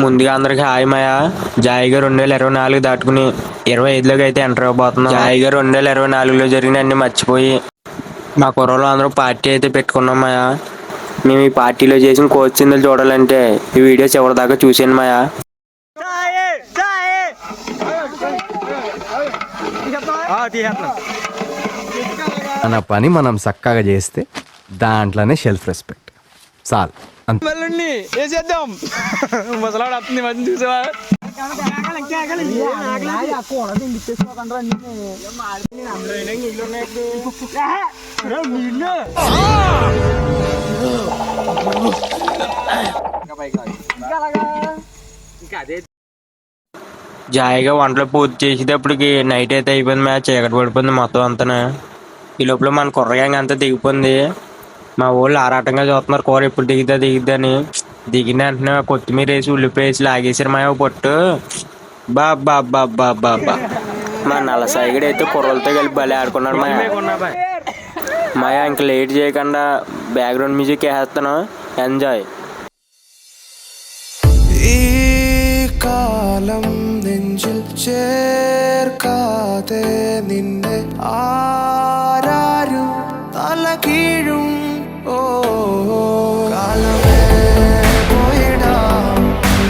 ముందుగా అందరికి హాయ్ మాయా. జాయిగా 2024 దాటుకుని 25లోకి అయితే ఎంటర్ అవబోతున్నాం. జాయిగా 2024లో జరిగిన అన్ని మర్చిపోయి మా కుర్రలో అందరూ పార్టీ అయితే పెట్టుకున్నాం మాయా. మేము ఈ పార్టీలో చేసిన కోచిందులు చూడాలంటే ఈ వీడియో చివరి దాకా చూసాను మాయా. మన పని మనం చక్కగా చేస్తే దాంట్లోనే సెల్ఫ్ రెస్పెక్ట్ చాలు. వేసేద్దాం. ముసలాడు వస్తుంది మంచి చూసావా. జాయిగా వంటలు పూర్తి చేసేటప్పటికి నైట్ అయితే అయిపోయింది మ్యాచ్, చీకటి పడిపోయింది మొత్తం అంతా. ఈ లోపల మన కుర్రగాంగ్ అంతా దిగిపోయింది. మా వాళ్ళు ఆరాటంగా చూస్తున్నారు కూర ఎప్పుడు దిగిద్దని. దిగిన వెంటనే కొత్తిమీర వేసి ఉల్లిపాయ వేసి లాగేసారు మాయ పొట్టు. బాబా మా నల్లసాయిగడు అయితే కుర్రలతో కలిపి బలి ఆడుకున్నాడు మాయా. ఇంక లేట్ చేయకుండా బ్యాక్గ్రౌండ్ మ్యూజిక్ వేసేస్తాను, ఎంజాయ్. ഈ കാലം നെഞ്ചിൽ ചേർക്കാതെ നിന്നെ ആരാരും തലകീഴും. ഓ കാലമേ പോയിടാം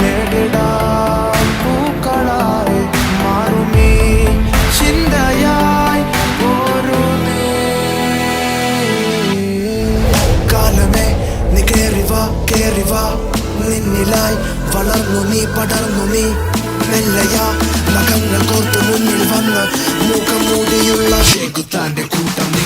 നേടിടാം പൂക്കളായി മാറുമീ ചിന്തയായി ഒരു കാലമേ നീ കേറിവാ നിന്നിലായി വളർന്നു നീ പടർന്നു നീ മെല്ലയാ നഖങ്ങൾ കോർത്തു മുന്നിൽ വന്ന് മുഖം മൂടിയുള്ള ഷേഖുത്താന്റെ കൂട്ടം നീ.